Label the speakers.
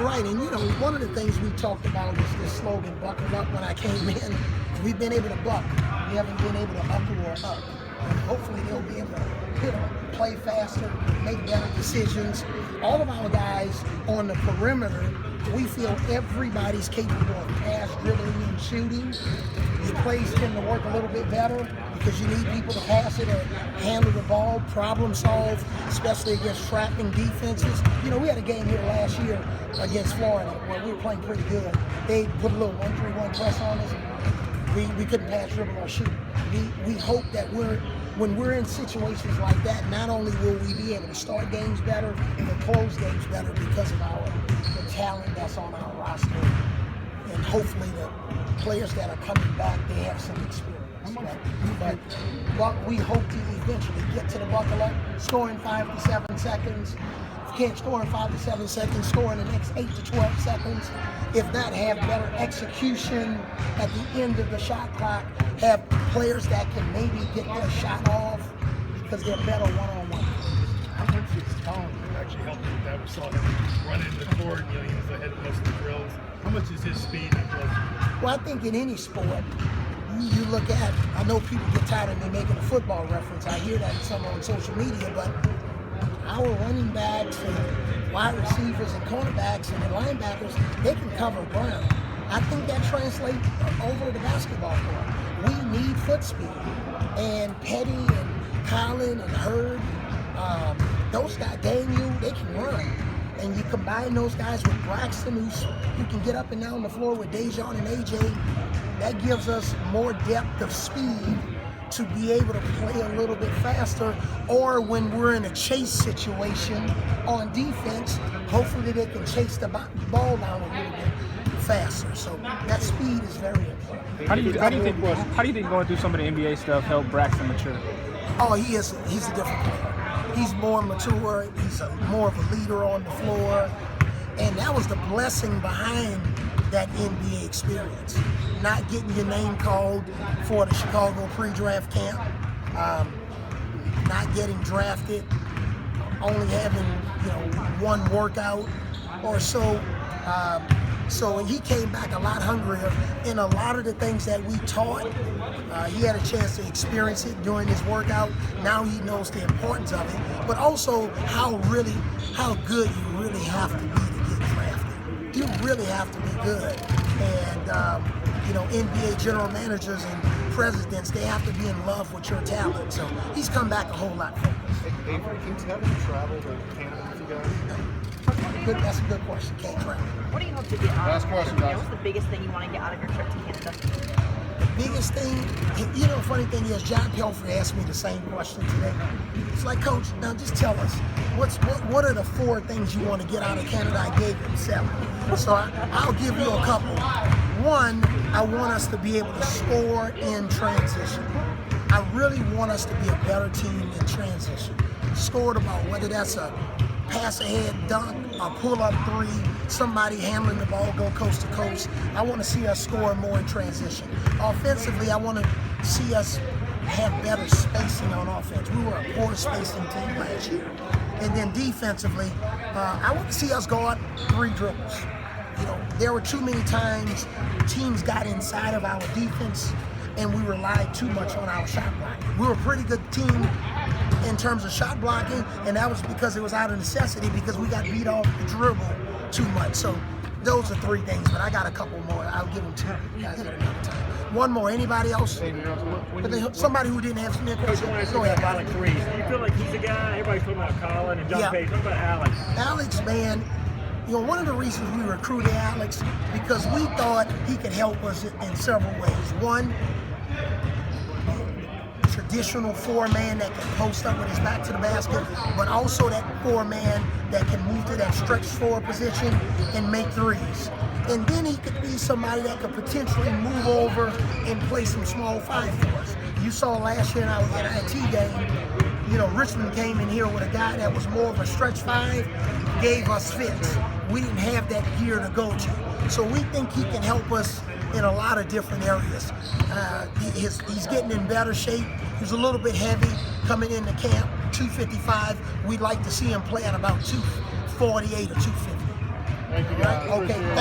Speaker 1: you're right. And, one of the things we talked about is this slogan, buckle up. When I came in, we've been able to buck. We haven't been able to buckle or up. And hopefully they'll be able to play faster, make better decisions. All of our guys on the perimeter, we feel everybody's capable of pass, dribbling, and shooting. Your plays tend to work a little bit better because you need people to pass it or handle the ball, problem solve, especially against trapping defenses. We had a game here last year against Florida where we were playing pretty good. They put a little 1-3-1 press on us. We couldn't pass, dribble, or shoot. We hope that when we're in situations like that, not only will we be able to start games better, but close games better because of the talent that's on our roster. And hopefully the players that are coming back, they have some experience. But we hope to eventually get to the buckle up, score in 5 to 7 seconds. If you can't score in 5 to 7 seconds, score in the next 8 to 12 seconds. If not, have better execution at the end of the shot clock. Have players that can maybe get their shot off because they're better one-on-one.
Speaker 2: How much is Tom actually helping with that? We saw him run into the court, he was ahead of most of the drills. How much is his speed influence?
Speaker 1: Well, I think in any sport, you look at, I know people get tired of me making a football reference. I hear that some on social media, but our running backs and wide receivers and cornerbacks and the linebackers, they can cover ground. I think that translates over the basketball court. We need foot speed. And Petty and Colin and Hurd, those guys, Daniel, they can run. And you combine those guys with Braxton, who can get up and down the floor with Dejon and AJ, that gives us more depth of speed to be able to play a little bit faster, or when we're in a chase situation on defense, hopefully they can chase the ball down a little bit faster. So that speed is very important.
Speaker 3: How do you think going through some of the NBA stuff helped Braxton mature?
Speaker 1: Oh, he's a different player. He's more mature. He's more of a leader on the floor, and that was the blessing behind that NBA experience. Not getting your name called for the Chicago pre-draft camp, not getting drafted, only having one workout or so. So he came back a lot hungrier, and a lot of the things that we taught, he had a chance to experience it during his workout. Now he knows the importance of it, but also how good you really have to be to get drafted. You really have to be good. And NBA general managers and presidents, they have to be in love with your talent. So he's come back a whole lot focused.
Speaker 4: Avery, can you have him travel to Canada with you guys?
Speaker 1: That's a good question. Can't travel.
Speaker 5: What do you hope to get out
Speaker 4: Last
Speaker 5: of
Speaker 4: question,
Speaker 5: your trip?
Speaker 4: guys.
Speaker 5: What's the biggest thing you want to get out of your trip to Canada?
Speaker 1: The biggest thing, the funny thing is, John Pelfrey asked me the same question today. It's like, Coach, now just tell us, what are the 4 things you want to get out of Canada? I gave him 7. So I'll give you a couple. 1, I want us to be able to score in transition. I really want us to be a better team in transition. Score the ball, whether that's a pass ahead dunk, a pull-up 3, somebody handling the ball, go coast to coast. I want to see us score more in transition. Offensively, I want to see us have better spacing on offense. We were a poor spacing team last year. And then defensively, I want to see us guard 3 dribbles. There were too many times teams got inside of our defense and we relied too much on our shot blocking. We were a pretty good team in terms of shot blocking, and that was because it was out of necessity because we got beat off the dribble too much. So those are 3 things, but I got a couple more. I'll give them 2. Guys, at another time. One more. Anybody else? Somebody who didn't have some questions. Go ahead.
Speaker 6: About threes. You feel like he's a guy. Everybody's talking about Colin and John Page. What about Alex?
Speaker 1: Alex, man. One of the reasons we recruited Alex because we thought he could help us in several ways. One, traditional 4-man that can post up with his back to the basket, but also that 4-man that can move to that stretch 4 position and make threes. And then he could be somebody that could potentially move over and play some small 5 for us. You saw last year in our NIT game, Richmond came in here with a guy that was more of a stretch 5, gave us fits. We didn't have that gear to go to. So we think he can help us in a lot of different areas. He's getting in better shape. He's a little bit heavy coming into camp, 255. We'd like to see him play at about 248 or 250.
Speaker 4: Thank you guys.
Speaker 1: Okay,
Speaker 4: Appreciate it.
Speaker 1: thank